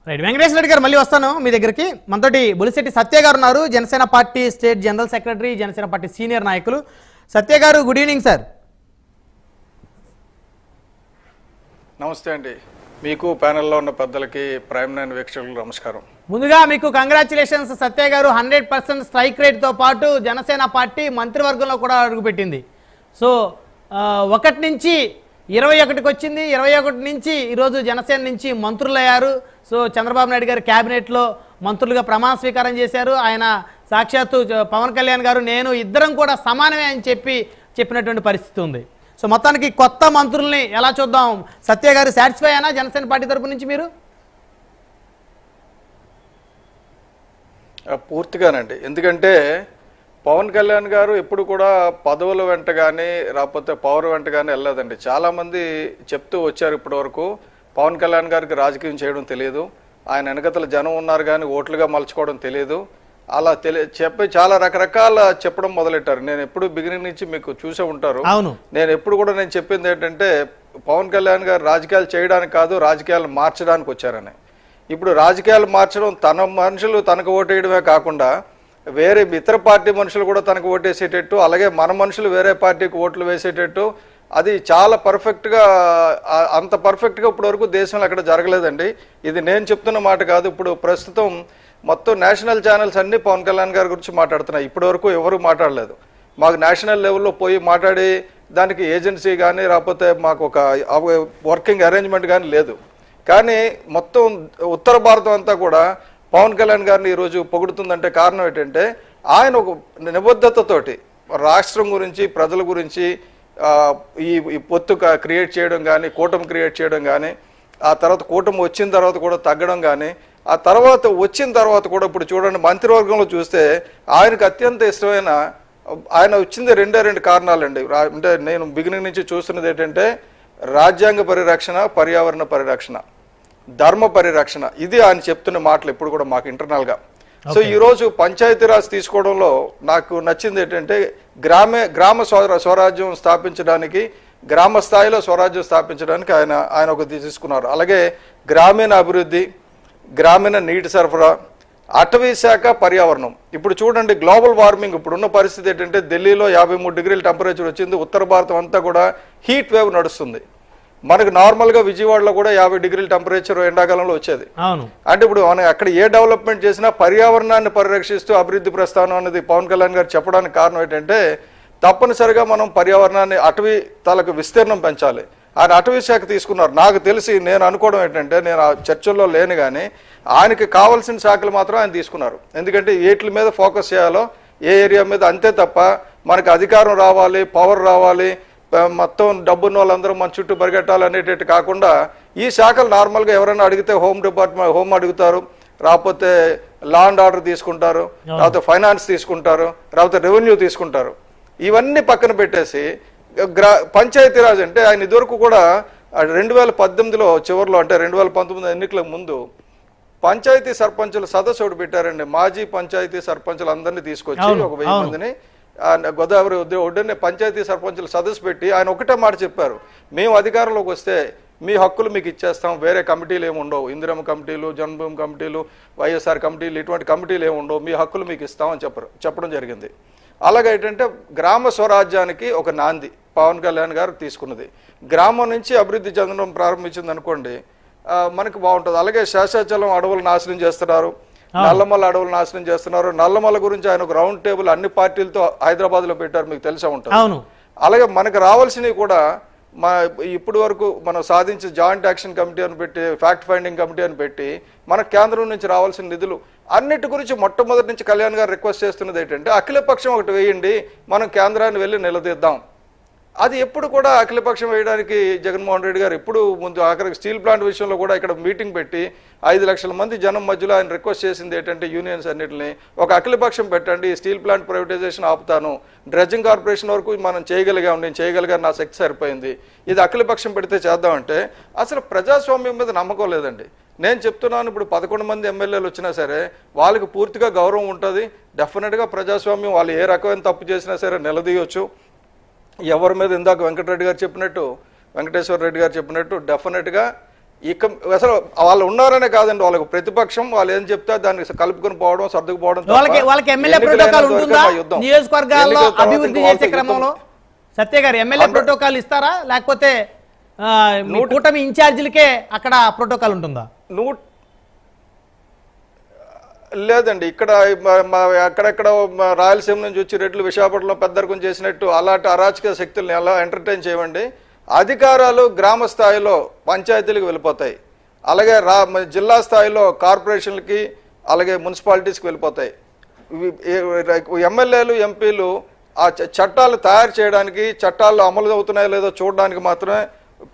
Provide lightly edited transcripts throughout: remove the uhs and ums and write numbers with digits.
Right Venkateswara Reddy గారు మళ్ళీ వస్తాను మీ దగ్గరికి. మనతోటి బొలిశెట్టి సత్య గారు ఉన్నారు, Janasena party state general secretary, Janasena party senior నాయకులు. సత్య గారు గుడ్ ఈవినింగ్ సార్. నమస్తే అండి. మీకు ప్యానెల్లో ఉన్న పెద్దలకి ప్రైమ్ 9 వీక్షకులకు నమస్కారం. ముందుగా మీకు కంగ్రాచులేషన్స్ సత్య గారు. 100% స్ట్రైక్ రేట్తో పాటు జనసేన పార్టీ మంత్రివర్గంలో కూడా అడుగుపెట్టింది. సో 1 నుంచి 21కి వచ్చింది, 21 నుంచి ఈరోజు జనసేన నుంచి మంత్రులయ్యారు. సో చంద్రబాబు నాయుడు గారు క్యాబినెట్లో మంత్రులుగా ప్రమాణ స్వీకారం చేశారు. ఆయన సాక్షాత్తు పవన్ కళ్యాణ్ గారు నేను ఇద్దరం కూడా సమానమే అని చెప్పినటువంటి పరిస్థితి ఉంది. సో మొత్తానికి కొత్త మంత్రుల్ని ఎలా చూద్దాం? సత్య గారు సాటిస్ఫై అయినా జనసేన పార్టీ తరపు నుంచి మీరు? పూర్తిగానండి. ఎందుకంటే పవన్ కళ్యాణ్ గారు ఎప్పుడు కూడా పదవుల వెంట కానీ రాకపోతే పవర్ వెంట కానీ వెళ్ళలేదండి. చాలామంది చెప్తూ వచ్చారు ఇప్పటి వరకు పవన్ కళ్యాణ్ గారికి రాజకీయం చేయడం తెలియదు, ఆయన వెనకతల జనం ఉన్నారు కానీ ఓట్లుగా మలుచుకోవడం తెలియదు, అలా చెప్పి చాలా రకరకాల చెప్పడం మొదలెట్టారు. నేను ఎప్పుడు బిగినింగ్ నుంచి మీకు చూసే ఉంటారు. నేను ఎప్పుడు కూడా నేను చెప్పింది ఏంటంటే పవన్ కళ్యాణ్ గారు రాజకీయాలు చేయడానికి కాదు, రాజకీయాలు మార్చడానికి వచ్చారని. ఇప్పుడు రాజకీయాలు మార్చడం తన మనుషులు తనకు ఓటేయడమే కాకుండా వేరే ఇతర పార్టీ మనుషులు కూడా తనకు ఓటేసేటట్టు, అలాగే మన మనుషులు వేరే పార్టీకి ఓట్లు వేసేటట్టు, అది చాలా పర్ఫెక్ట్గా, అంత పర్ఫెక్ట్గా ఇప్పటి వరకు దేశంలో అక్కడ జరగలేదండి. ఇది నేను చెప్తున్న మాట కాదు. ఇప్పుడు ప్రస్తుతం మొత్తం నేషనల్ ఛానల్స్ అన్ని పవన్ కళ్యాణ్ గారి గురించి మాట్లాడుతున్నాయి. ఇప్పటి వరకు ఎవరు మాట్లాడలేదు. మాకు నేషనల్ లెవెల్లో పోయి మాట్లాడి దానికి ఏజెన్సీ కానీ రాకపోతే మాకు ఒక వర్కింగ్ అరేంజ్మెంట్ కానీ లేదు. కానీ మొత్తం ఉత్తర భారతం అంతా కూడా పవన్ కళ్యాణ్ గారిని ఈరోజు పొగుడుతుందంటే కారణం ఏంటంటే ఆయన ఒక నిబద్ధతతోటి రాష్ట్రం గురించి, ప్రజల గురించి ఈ పొత్తు క్రియేట్ చేయడం కానీ, కూటమి క్రియేట్ చేయడం కానీ, ఆ తర్వాత కూటమి వచ్చిన తర్వాత కూడా తగ్గడం కానీ, ఆ తర్వాత వచ్చిన తర్వాత కూడా ఇప్పుడు చూడండి మంత్రివర్గంలో చూస్తే ఆయనకు అత్యంత ఇష్టమైన, ఆయన వచ్చింది 2 కారణాలండి. అంటే నేను బిగినింగ్ నుంచి చూస్తున్నది ఏంటంటే రాజ్యాంగ పరిరక్షణ, పర్యావరణ పరిరక్షణ, ధర్మ పరిరక్షణ. ఇది ఆయన చెప్తున్న మాటలు ఇప్పుడు కూడా మాకు ఇంటర్నల్గా. సో ఈరోజు పంచాయతీరాజ్ తీసుకోవడంలో నాకు నచ్చింది ఏంటంటే గ్రామ స్వరాజ్యం స్థాపించడానికి, గ్రామ స్థాయిలో స్వరాజ్యం స్థాపించడానికి ఆయన ఒక తీసుకున్నారు. అలాగే గ్రామీణ అభివృద్ధి, గ్రామీణ నీటి సరఫరా, అటవీ శాఖ, పర్యావరణం. ఇప్పుడు చూడండి గ్లోబల్ వార్మింగ్ ఇప్పుడున్న పరిస్థితి ఏంటంటే ఢిల్లీలో 53 డిగ్రీల టెంపరేచర్ వచ్చింది. ఉత్తర భారతం అంతా కూడా హీట్ వేవ్ నడుస్తుంది. మనకు నార్మల్గా విజయవాడలో కూడా 50 డిగ్రీల టెంపరేచర్ ఎండాకాలంలో వచ్చేది. అంటే ఇప్పుడు మనం అక్కడ ఏ డెవలప్మెంట్ చేసినా పర్యావరణాన్ని పరిరక్షిస్తూ అభివృద్ధి ప్రస్థానం అనేది పవన్ కళ్యాణ్ గారు చెప్పడానికి కారణం ఏంటంటే తప్పనిసరిగా మనం పర్యావరణాన్ని, అటవీ తాలకు విస్తీర్ణం పెంచాలి. ఆయన అటవీ శాఖ తీసుకున్నారు. నాకు తెలిసి నేను అనుకోవడం ఏంటంటే, నేను ఆ చర్చల్లో లేను కానీ ఆయనకి కావాల్సిన శాఖలు మాత్రం ఆయన తీసుకున్నారు. ఎందుకంటే ఏట్ల మీద ఫోకస్ చేయాలో ఏ ఏరియా మీద, అంతే తప్ప మనకు అధికారం రావాలి, పవర్ రావాలి, మొత్తం డబ్బున్న వాళ్ళందరూ మన చుట్టూ పరిగెట్టాలి అనేటట్టు కాకుండా ఈ శాఖలు నార్మల్గా ఎవరైనా అడిగితే హోమ్ అడుగుతారు, రాకపోతే లా అండ్ ఆర్డర్ తీసుకుంటారు, లేకపోతే ఫైనాన్స్ తీసుకుంటారు, లేకపోతే రెవెన్యూ తీసుకుంటారు. ఇవన్నీ పక్కన పెట్టేసి పంచాయతీరాజ్ అంటే ఆయన ఇదివరకు కూడా 2018లో చివరిలో, అంటే 2019 ఎన్నికలకు ముందు పంచాయతీ సర్పంచుల సదస్సు ఒకటి పెట్టారండి. మాజీ పంచాయతీ సర్పంచులు అందరినీ తీసుకొచ్చి ఒక 1000 మందిని గోదావరి ఒడ్డునే పంచాయతీ సర్పంచులు సదస్సు పెట్టి ఆయన ఒకటే మాట చెప్పారు, మేము అధికారంలోకి వస్తే మీ హక్కులు మీకు ఇచ్చేస్తాం, వేరే కమిటీలు ఏమి ఉండవు, ఇందిరమ్మ కమిటీలు, జన్మభూమి కమిటీలు, వైఎస్ఆర్ కమిటీలు, ఇటువంటి కమిటీలు ఏమి ఉండవు, మీ హక్కులు మీకు ఇస్తామని చెప్పడం జరిగింది. అలాగే ఏంటంటే గ్రామ స్వరాజ్యానికి ఒక నాంది పవన్ కళ్యాణ్ గారు తీసుకున్నది. గ్రామం నుంచి అభివృద్ధి చెందడం ప్రారంభించింది అనుకోండి, మనకు బాగుంటుంది. అలాగే శేషాచలం అడవులు నాశనం చేస్తున్నారు, నల్లమల్ల అడవులు నాశనం చేస్తున్నారు. నల్లమల్ల గురించి ఆయన ఒక రౌండ్ టేబుల్ అన్ని పార్టీలతో హైదరాబాద్ లో పెట్టారు, మీకు తెలిసే ఉంటుంది. అలాగే మనకు రావాల్సినవి కూడా ఇప్పటి వరకు మనం సాధించి జాయింట్ యాక్షన్ కమిటీ అని పెట్టి, ఫ్యాక్ట్ ఫైండింగ్ కమిటీ అని పెట్టి మన కేంద్రం నుంచి రావాల్సిన నిధులు అన్నిటి గురించి మొట్టమొదటి నుంచి కళ్యాణ్ గారు రిక్వెస్ట్ చేస్తున్నది ఏంటంటే అఖిలపక్షం ఒకటి వేయండి, మనం కేంద్రాన్ని వెళ్ళి నిలదీద్దాం. అది ఎప్పుడు కూడా అఖిలపక్షం వేయడానికి జగన్మోహన్ రెడ్డి గారు ఎప్పుడు ముందు ఆఖరికి స్టీల్ ప్లాంట్ విషయంలో కూడా ఇక్కడ మీటింగ్ పెట్టి 5 లక్షల మంది జనం మధ్యలో ఆయన రిక్వెస్ట్ చేసింది ఏంటంటే యూనియన్స్ అన్నింటినీ ఒక అఖిలపక్షం పెట్టండి, స్టీల్ ప్లాంట్ ప్రైవేటైజేషన్ ఆపుతాను, డ్రెడ్జింగ్ కార్పొరేషన్ వరకు మనం చేయగలిగాం, నేను చేయగలిగాను, నా శక్తి సరిపోయింది, ఇది అఖిలపక్షం పెడితే చేద్దామంటే అసలు ప్రజాస్వామ్యం మీద నమ్మకం లేదండి. నేను చెప్తున్నాను, ఇప్పుడు 11 మంది ఎమ్మెల్యేలు వచ్చినా సరే వాళ్ళకి పూర్తిగా గౌరవం ఉంటుంది. డెఫినెట్గా ప్రజాస్వామ్యం వాళ్ళు ఏ రకమైన తప్పు చేసినా సరే నిలదీయొచ్చు. ఎవరి మీద ఇందాక వెంకటరెడ్డి గారు చెప్పినట్టు, వెంకటేశ్వర రెడ్డి గారు చెప్పినట్టు డెఫినెట్గా ఇక అసలు వాళ్ళు ఉన్నారనే కాదండి, వాళ్ళకు ప్రతిపక్షం, వాళ్ళు ఏం చెప్తే దాన్ని కలుపుకొని పోవడం, సర్దుకుపోవడం. వాళ్ళకి ఎమ్మెల్యే ప్రోటోకాల్ ఉంటుందా నియోజకవర్గాల్లో అభివృద్ధి చేసే క్రమంలో? సత్య గారు ఎమ్మెల్యే ప్రోటోకాల్ ఇస్తారా, లేకపోతే కూటమి ఇన్ఛార్జీలకే అక్కడ ప్రోటోకాల్ ఉంటుందా? లేదండి, ఇక్కడ అక్కడెక్కడ రాయలసీమ నుంచి వచ్చి రెడ్లు విశాఖపట్నంలో పెద్దరికం చేసినట్టు అలాంటి అరాచక శక్తుల్ని ఎలా ఎంటర్టైన్ చేయమండి? అధికారాలు గ్రామ స్థాయిలో పంచాయతీలకు వెళ్ళిపోతాయి, అలాగే జిల్లా స్థాయిలో కార్పొరేషన్లకి అలాగే మున్సిపాలిటీస్కి వెళ్ళిపోతాయి. ఎమ్మెల్యేలు ఎంపీలు ఆ చట్టాలు తయారు చేయడానికి, చట్టాలు అమలు అవుతున్నాయో లేదో చూడడానికి మాత్రమే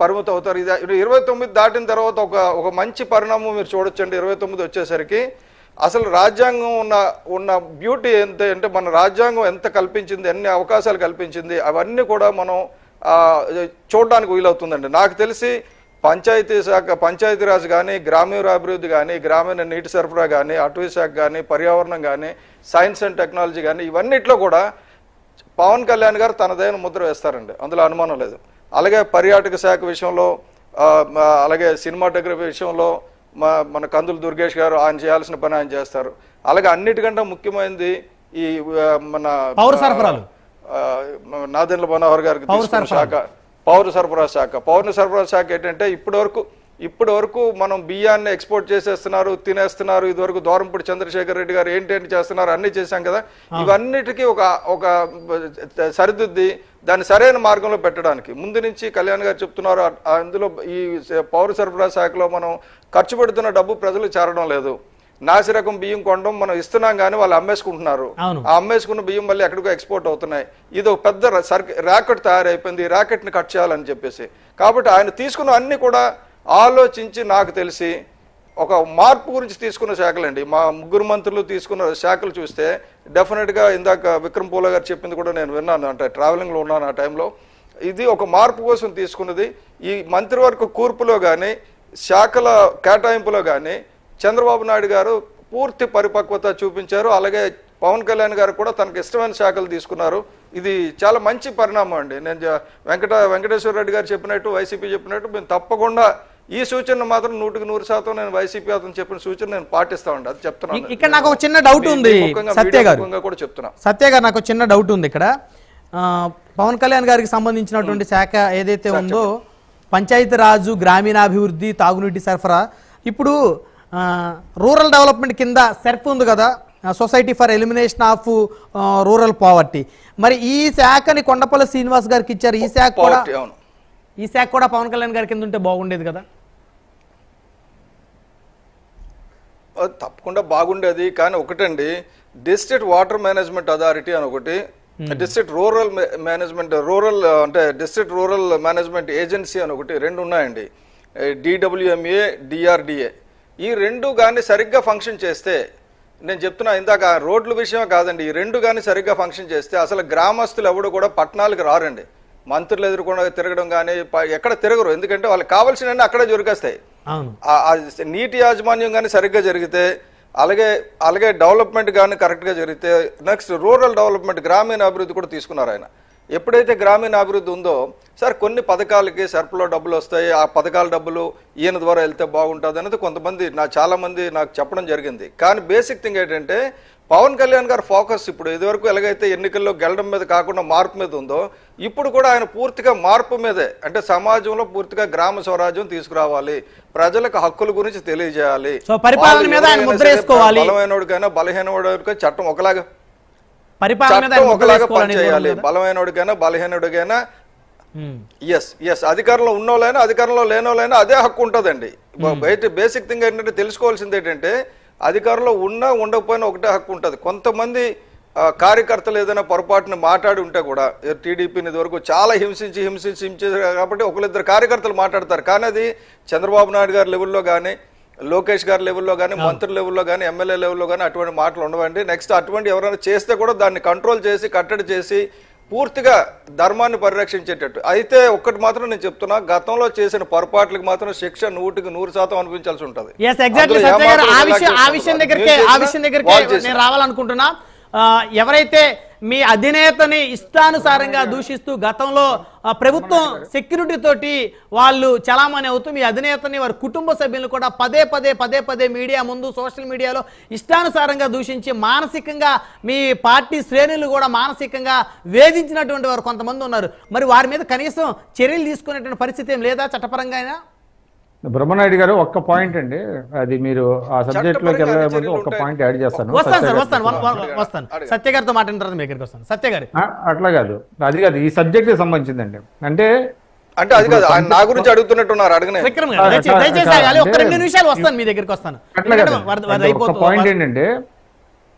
పరిమితం అవుతారు. ఇది 29 దాటిన తర్వాత ఒక మంచి పరిణామం మీరు చూడొచ్చండి. 29 వచ్చేసరికి అసలు రాజ్యాంగం ఉన్న బ్యూటీ ఎంత అంటే, మన రాజ్యాంగం ఎంత కల్పించింది, ఎన్ని అవకాశాలు కల్పించింది, అవన్నీ కూడా మనం చూడడానికి వీలవుతుందండి. నాకు తెలిసి పంచాయతీరాజ్ కానీ, గ్రామీణాభివృద్ధి కానీ, గ్రామీణ నీటి సరఫరా కానీ, అటవీ శాఖ కానీ, పర్యావరణం కానీ, సైన్స్ అండ్ టెక్నాలజీ కానీ, ఇవన్నిట్లో కూడా పవన్ కళ్యాణ్ గారు తనదైన ముద్ర వేస్తారండి, అందులో అనుమానం లేదు. అలాగే పర్యాటక శాఖ విషయంలో, అలాగే సినిమాటోగ్రఫీ విషయంలో మన కందులు దుర్గేష్ గారు ఆయన చేయాల్సిన పని ఆయన చేస్తారు. అలాగే అన్నిటికంటే ముఖ్యమైనది ఈ మన పౌర సరఫరాలు, నాదెండ్ల మనోహర్ గారికి తీసుకున్న శాఖ పౌర సరఫరా శాఖ. పౌర సరఫరా శాఖ ఏంటంటే ఇప్పటి వరకు మనం బియ్యాన్ని ఎక్స్పోర్ట్ చేసేస్తున్నారు, తినేస్తున్నారు. ఇదివరకు దూరంపూడి చంద్రశేఖర్ రెడ్డి గారు ఏంటి చేస్తున్నారు, అన్ని చేశాం కదా. ఇవన్నిటికీ ఒక సరిదిద్ది దాన్ని సరైన మార్గంలో పెట్టడానికి ముందు నుంచి కళ్యాణ్ గారు చెప్తున్నారు. అందులో ఈ పౌర సరఫరా శాఖలో మనం ఖర్చు పెడుతున్న డబ్బు ప్రజలు చేరడం లేదు. నాసిరకం బియ్యం కొనడం మనం ఇస్తున్నాం కానీ వాళ్ళు అమ్మేసుకుంటున్నారు. ఆ అమ్మేసుకున్న బియ్యం మళ్ళీ ఎక్కడికో ఎక్స్పోర్ట్ అవుతున్నాయి. ఇది ఒక పెద్ద ర్యాకెట్ తయారైపోయింది, ఈ ర్యాకెట్ ని కట్ చేయాలని చెప్పేసి. కాబట్టి ఆయన తీసుకున్న అన్ని కూడా ఆలోచించి, నాకు తెలిసి ఒక మార్పు గురించి తీసుకున్న శాఖలండి. మా ముగ్గురు మంత్రులు తీసుకున్న శాఖలు చూస్తే డెఫినెట్ గా ఇందాక విక్రమ్ పూల గారు చెప్పింది కూడా నేను విన్నాను, అంటే ట్రావెలింగ్ లో ఉన్నాను ఆ టైంలో. ఇది ఒక మార్పు కోసం తీసుకున్నది. ఈ మంత్రివర్గ కూర్పులో కానీ, శాఖల కేటాయింపులో కానీ చంద్రబాబు నాయుడు గారు పూర్తి పరిపక్వత చూపించారు. అలాగే పవన్ కళ్యాణ్ గారు కూడా తనకు ఇష్టమైన శాఖలు తీసుకున్నారు. ఇది చాలా మంచి పరిణామం అండి. నేను వెంకటేశ్వర రెడ్డి గారు చెప్పినట్టు, వైసీపీ చెప్పినట్టు మేము తప్పకుండా ఈ సూచన మాత్రం 100% నేను వైసీపీ అతను చెప్పిన సూచన నేను పాటిస్తామండి, అది చెప్తున్నాను. ఇక్కడ నాకు ఒక చిన్న డౌట్ ఉంది సత్య గారు, కూడా చెప్తున్నా. సత్య గారు నాకు చిన్న డౌట్ ఉంది ఇక్కడ. పవన్ కళ్యాణ్ గారికి సంబంధించినటువంటి శాఖ ఏదైతే ఉందో పంచాయతీ రాజు, గ్రామీణాభివృద్ధి, తాగునీటి సరఫరా, ఇప్పుడు రూరల్ డెవలప్మెంట్ కింద సెర్ప్ ఉంది కదా, society for elimination of rural poverty. మరి ఈ శాఖని కొండపల్లి శ్రీనివాస్ గారికి ఇచ్చారు. ఈ శాఖ కూడా పవన్ కళ్యాణ్ గారి కింద ఉంటే బాగుండేది కదా. తప్పకుండా బాగుండేది. కానీ ఒకటండి, డిస్ట్రిక్ట్ వాటర్ మేనేజ్మెంట్ అథారిటీ అని ఒకటి, district rural management district rural management agency అని ఒకటి, రెండు ఉన్నాయండి. DWMA, DRDA. ఈ రెండు కానీ సరిగ్గా ఫంక్షన్ చేస్తే, నేను చెప్తున్నా ఇందాక రోడ్ల విషయం కాదండి, ఈ రెండు కానీ సరిగ్గా ఫంక్షన్ చేస్తే అసలు గ్రామస్తులు ఎవడు కూడా పట్టణాలకు రారండి. మంత్రులు ఎదుర్కొండ తిరగడం కానీ ఎక్కడ తిరగరు, ఎందుకంటే వాళ్ళకి కావాల్సినవన్నీ అక్కడే దొరికేస్తాయి. నీటి యాజమాన్యం కానీ సరిగ్గా జరిగితే, అలాగే డెవలప్మెంట్ కానీ కరెక్ట్గా జరిగితే, నెక్స్ట్ రూరల్ డెవలప్మెంట్, గ్రామీణ అభివృద్ధి కూడా తీసుకున్నారు ఆయన. ఎప్పుడైతే గ్రామీణ అభివృద్ధి ఉందో, సార్ కొన్ని పథకాలకి సర్పులో డబ్బులు వస్తాయి, ఆ పథకాల డబ్బులు ఈయన ద్వారా వెళ్తే బాగుంటుంది అనేది చాలా మంది నాకు చెప్పడం జరిగింది. కానీ బేసిక్ థింగ్ ఏంటంటే, పవన్ కళ్యాణ్ గారు ఫోకస్ ఇప్పుడు ఇదివరకు ఎలాగైతే ఎన్నికల్లో గెలడం మీద కాకుండా మార్పు మీద ఉందో, ఇప్పుడు కూడా ఆయన పూర్తిగా మార్పు మీదే, అంటే సమాజంలో పూర్తిగా గ్రామ స్వరాజ్యం తీసుకురావాలి, ప్రజలకు హక్కుల గురించి తెలియజేయాలి, బలమైనోడికైనా బలహీనోడికైనా చట్టం ఒకలాగా పనిచేయాలి, బలమైనోడికైనా బలహీనుడికైనా. ఎస్ అధికారంలో ఉన్నోళ్ళైనా అధికారంలో లేనోళ్ళైనా అదే హక్కు ఉంటుందండి. బేసిక్ థింగ్ ఏంటంటే, తెలుసుకోవాల్సింది ఏంటంటే, అధికారంలో ఉన్నా ఉండకపోయినా ఒకటే హక్కు ఉంటుంది. కొంతమంది కార్యకర్తలు ఏదైనా పొరపాటును మాట్లాడి ఉంటే కూడా, టీడీపీని ఇదివరకు చాలా హింసించారు కాబట్టి ఒకరిద్దరు కార్యకర్తలు మాట్లాడతారు. కానీ అది చంద్రబాబు నాయుడు గారి లెవెల్లో కానీ, లోకేష్ గారి లెవెల్లో కానీ, మంత్రి లెవెల్లో కానీ, ఎమ్మెల్యే లెవెల్లో కానీ అటువంటి మాటలు ఉండవండి. నెక్స్ట్ అటువంటి ఎవరైనా చేస్తే కూడా దాన్ని కంట్రోల్ చేసి, కట్టడి చేసి, పూర్తిగా ధర్మాన్ని పరిరక్షించేటట్టు. అయితే ఒక్కటి మాత్రం నేను చెప్తున్నా, గతంలో చేసిన పొరపాట్లకు మాత్రం శిక్ష 100% అనిపించాల్సి ఉంటుంది. రావాలనుకుంటున్నా. ఎవరైతే మీ అధినేతని ఇష్టానుసారంగా దూషిస్తూ గతంలో ప్రభుత్వం సెక్యూరిటీ తోటి వాళ్ళు చలామణి అవుతూ మీ అధినేతని వారి కుటుంబ సభ్యులు కూడా పదే పదే మీడియా ముందు సోషల్ మీడియాలో ఇష్టానుసారంగా దూషించి మానసికంగా మీ పార్టీ శ్రేణులు కూడా మానసికంగా వేధించినటువంటి వారు కొంతమంది ఉన్నారు. మరి వారి మీద కనీసం చర్యలు తీసుకునేటువంటి పరిస్థితి ఏం లేదా చట్టపరంగా అయినా? బ్రహ్మనాయుడు గారు ఒక్క పాయింట్ అండి, అది మీరు ఆ సబ్జెక్ట్ లోకి వెళ్ళే ముందు ఒక్క పాయింట్ యాడ్ చేస్తాను. వస్తాను సత్య గారితో మాట్లాడిన తర్వాత మీ దగ్గరికి వస్తాను. సత్య గారు అట్లా కాదు, అది కాదు, ఈ సబ్జెక్ట్ కి సంబంధించిందండి. అంటే అది కాదు, ఆయన నా గురించి అడుగుతున్నట్టున్నారు, అడగనే. దయచేసి ఒక 2 నిమిషాలు వస్తాను మీ దగ్గరికి వస్తాను. అట్లా కాదు, పాయింట్ ఏంటంటే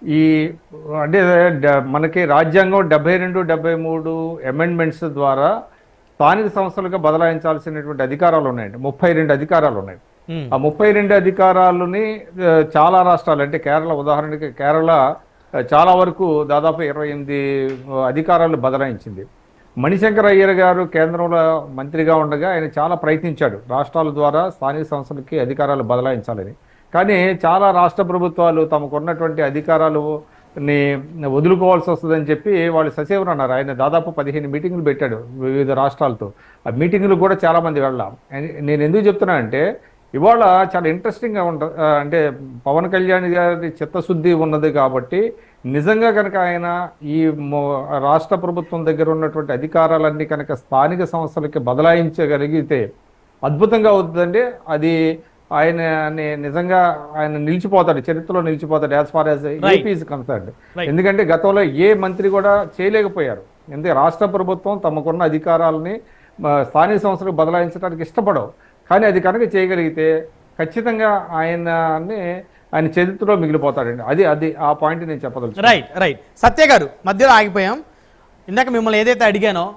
ఈ అంటే మనకి రాజ్యాంగం 72, 73 అమెండ్మెంట్స్ ద్వారా స్థానిక సంస్థలుగా బదలాయించాల్సినటువంటి అధికారాలు ఉన్నాయండి. 32 అధికారాలు ఉన్నాయి. ఆ 32 అధికారాలని చాలా రాష్ట్రాలు, అంటే కేరళ ఉదాహరణకి కేరళ చాలా వరకు దాదాపు 28 అధికారాలు బదలాయించింది. మణిశంకర్ అయ్యర్ గారు కేంద్రంలో మంత్రిగా ఉండగా ఆయన చాలా ప్రయత్నించాడు రాష్ట్రాల ద్వారా స్థానిక సంస్థలకి అధికారాలు బదలాయించాలని. కానీ చాలా రాష్ట్ర ప్రభుత్వాలు తమకున్నటువంటి అధికారాలు వదులుకోవాల్సి వస్తుందని చెప్పి వాళ్ళు ససేవరు అన్నారు. ఆయన దాదాపు 15 మీటింగులు పెట్టాడు వివిధ రాష్ట్రాలతో. ఆ మీటింగులు కూడా చాలా మంది వెళ్ళాం. నేను ఎందుకు చెప్తున్నా అంటే ఇవాళ చాలా ఇంట్రెస్టింగ్గా ఉంటుంది. అంటే పవన్ కళ్యాణ్ గారి చిత్తశుద్ధి ఉన్నది కాబట్టి నిజంగా కనుక ఆయన ఈ రాష్ట్ర ప్రభుత్వం దగ్గర ఉన్నటువంటి అధికారాలన్నీ కనుక స్థానిక సంస్థలకి బదలాయించగలిగితే అద్భుతంగా అవుతుందండి. అది ఆయన నిజంగా ఆయన నిలిచిపోతాడు, చరిత్రలో నిలిచిపోతాడు as far as AP is concerned. ఎందుకంటే గతంలో ఏ మంత్రి కూడా చేయలేకపోయారు. ఎందుకంటే రాష్ట్ర ప్రభుత్వం తమకున్న అధికారాలని స్థానిక సంస్థలకు బదలాయించడానికి ఇష్టపడవు. కానీ అది కనుక చేయగలిగితే ఖచ్చితంగా ఆయన చరిత్రలో మిగిలిపోతాడండి. అది ఆ పాయింట్ నేను చెప్పదలుచు. రైట్ సత్య గారు, మధ్యలో ఆగిపోయాం. ఇందాక మిమ్మల్ని ఏదైతే అడిగానో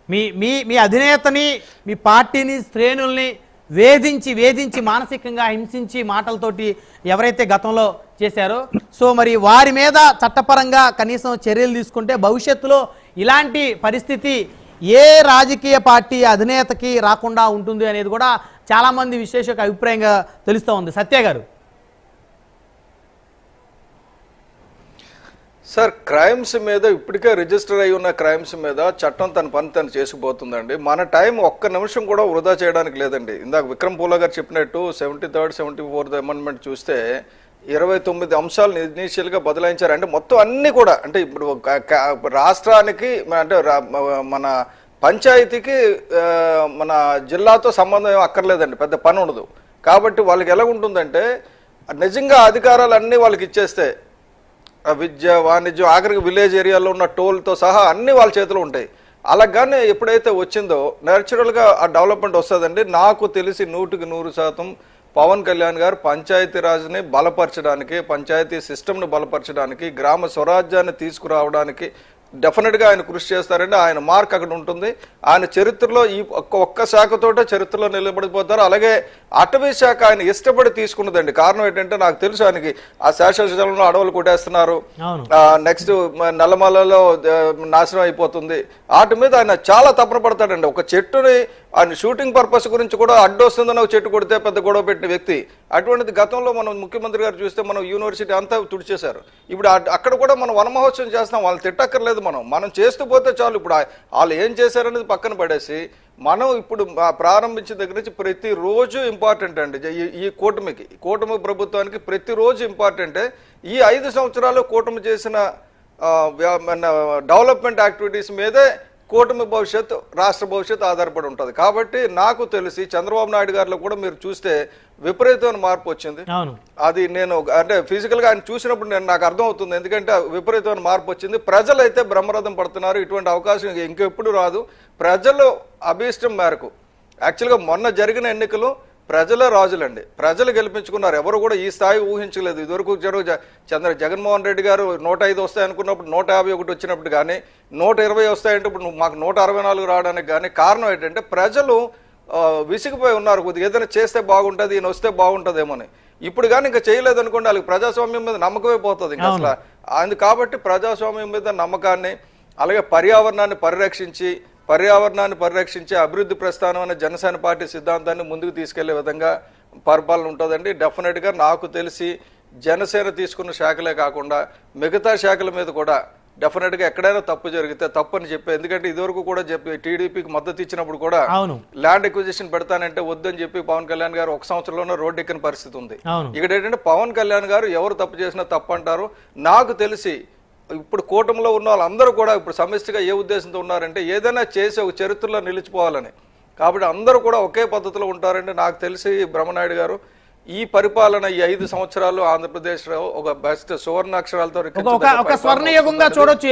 మీ అధినేతని, మీ పార్టీని, శ్రేణుల్ని వేధించి మానసికంగా హింసించి మాటలతోటి ఎవరైతే గతంలో చేశారో, సో మరి వారి మీద చట్టపరంగా కనీసం చర్యలు తీసుకుంటే భవిష్యత్తులో ఇలాంటి పరిస్థితి ఏ రాజకీయ పార్టీ అధినేతకి రాకుండా ఉంటుంది అనేది కూడా చాలా మంది విశ్లేషక అభిప్రాయంగా తెలుస్తూ ఉంది. సత్య గారు. సార్, క్రైమ్స్ మీద ఇప్పటికే రిజిస్టర్ అయి ఉన్న క్రైమ్స్ మీద చట్టం తన పని తను చేసుకుపోతుందండి. మన టైం ఒక్క నిమిషం కూడా వృధా చేయడానికి లేదండి. ఇందాక విక్రమ్ పూలా గారు చెప్పినట్టు 73rd, 74th అమెండ్మెంట్ చూస్తే 29 అంశాలు ఇనీషియల్గా బదలాయించారు. అంటే మొత్తం అన్ని కూడా, అంటే ఇప్పుడు రాష్ట్రానికి అంటే మన పంచాయతీకి మన జిల్లాతో సంబంధం అక్కర్లేదండి, పెద్ద పని ఉండదు. కాబట్టి వాళ్ళకి ఎలా ఉంటుందంటే నిజంగా అధికారాలు అన్నీ వాళ్ళకి ఇచ్చేస్తే విద్య, వాణిజ్యం, ఆఖరికి విలేజ్ ఏరియాలో ఉన్న టోల్తో సహా అన్ని వాళ్ళ చేతిలో ఉంటాయి. అలాగానే ఎప్పుడైతే వచ్చిందో న్యాచురల్గా ఆ డెవలప్మెంట్ వస్తుందండి. నాకు తెలిసి 100కి 100% పవన్ కళ్యాణ్ గారు పంచాయతీరాజ్ని బలపరచడానికి, పంచాయతీ సిస్టమ్ని బలపరచడానికి, గ్రామ స్వరాజ్యాన్ని తీసుకురావడానికి డెఫినెట్గా ఆయన కృషి చేస్తారండి. ఆయన మార్క్ అక్కడ ఉంటుంది. ఆయన చరిత్రలో ఈ ఒక్క శాఖతోటే చరిత్రలో నిలబడిపోతారు. అలాగే అటవీ శాఖ ఆయన ఇష్టపడి తీసుకున్నదండి. కారణం ఏంటంటే నాకు తెలుసు ఆయనకి ఆ శాసనసభలో అడవులు కొట్టేస్తున్నారు, నెక్స్ట్ నల్లమలలో నాశనం అయిపోతుంది, వాటి మీద ఆయన చాలా తపన పడతాడండి. ఒక చెట్టుని ఆయన షూటింగ్ పర్పస్ గురించి కూడా అడ్డొస్తుందని ఒక చెట్టు కొడితే పెద్ద గొడవ పెట్టిన వ్యక్తి. అటువంటిది గతంలో మనం ముఖ్యమంత్రి గారు చూస్తే మనం యూనివర్సిటీ అంతా తుడిచేశారు. ఇప్పుడు అక్కడ కూడా మనం వన మహోత్సవం చేస్తాం, వాళ్ళు తిట్టక్కర్లేదు, మనం చేస్తూ పోతే చాలు. ఇప్పుడు వాళ్ళు ఏం చేశారనేది పక్కన పడేసి మనం ఇప్పుడు ప్రారంభించిన దగ్గర నుంచి ప్రతిరోజు ఇంపార్టెంట్ అండి. ఈ కూటమి ప్రభుత్వానికి ప్రతిరోజు ఇంపార్టెంటే. ఈ 5 సంవత్సరాలు కూటమి చేసిన డెవలప్మెంట్ యాక్టివిటీస్ మీదే కూటమి భవిష్యత్తు, రాష్ట్ర భవిష్యత్తు ఆధారపడి ఉంటుంది. కాబట్టి నాకు తెలిసి చంద్రబాబు నాయుడు గారిలో కూడా మీరు చూస్తే విపరీతమైన మార్పు వచ్చింది. అది నేను అంటే ఫిజికల్గా ఆయన చూసినప్పుడు నాకు అర్థం అవుతుంది. ఎందుకంటే విపరీతమైన మార్పు వచ్చింది. ప్రజలైతే బ్రహ్మరథం పడుతున్నారు. ఇటువంటి అవకాశం ఇంకెప్పుడు రాదు. ప్రజలు అభీష్టం మేరకు యాక్చువల్గా మొన్న జరిగిన ఎన్నికలు ప్రజలే రాజులండి. ప్రజలు గెలిపించుకున్నారు. ఎవరు కూడా ఈ స్థాయి ఊహించలేదు. ఇదివరకు జగన్మోహన్ రెడ్డి గారు 105 వస్తాయి అనుకున్నప్పుడు 151 వచ్చినప్పుడు కానీ 120 వస్తాయంటే ఇప్పుడు మాకు 164 రావడానికి కానీ కారణం ఏంటంటే ప్రజలు విసిగిపోయి ఉన్నారు. కొద్దిగా ఏదైనా చేస్తే బాగుంటుంది, ఈయన వస్తే బాగుంటుందేమోని. ఇప్పుడు కానీ ఇంకా చేయలేదు అనుకోండి, వాళ్ళకి ప్రజాస్వామ్యం మీద నమ్మకమే పోతుంది ఇంకా అసలు. కాబట్టి ప్రజాస్వామ్యం మీద నమ్మకాన్ని, అలాగే పర్యావరణాన్ని పరిరక్షించి అభివృద్ధి ప్రస్థానం అనే జనసేన పార్టీ సిద్ధాంతాన్ని ముందుకు తీసుకెళ్లే విధంగా పరిపాలన ఉంటుందండి. డెఫినెట్గా నాకు తెలిసి జనసేన తీసుకున్న శాఖలే కాకుండా మిగతా శాఖల మీద కూడా డెఫినెట్గా ఎక్కడైనా తప్పు జరిగితే తప్పని చెప్పి, ఎందుకంటే ఇదివరకు కూడా చెప్పి టీడీపీకి మద్దతు ఇచ్చినప్పుడు కూడా ల్యాండ్ ఎక్విజిషన్ పెడతానంటే వద్దని చెప్పి పవన్ కళ్యాణ్ గారు ఒక సంవత్సరంలోనే రోడ్డు ఎక్కిన పరిస్థితి ఉంది. ఇక్కడ ఏంటంటే పవన్ కళ్యాణ్ గారు ఎవరు తప్పు చేసినా తప్పు అంటారు. నాకు తెలిసి ఇప్పుడు కూటమిలో ఉన్న వాళ్ళందరూ కూడా ఇప్పుడు సమిష్టిగా ఏ ఉద్దేశంతో ఉన్నారంటే ఏదైనా చేసి ఒక చరిత్రలో నిలిచిపోవాలని. కాబట్టి అందరూ కూడా ఒకే పద్ధతిలో ఉంటారంటే నాకు తెలిసి బ్రహ్మనాయుడు గారు ఈ పరిపాలన ఈ 5 సంవత్సరాలు ఆంధ్రప్రదేశ్ లో ఒక బెస్ట్ సువర్ణాక్షరాలతో ఒక స్వర్ణయుగంగా చూడొచ్చు.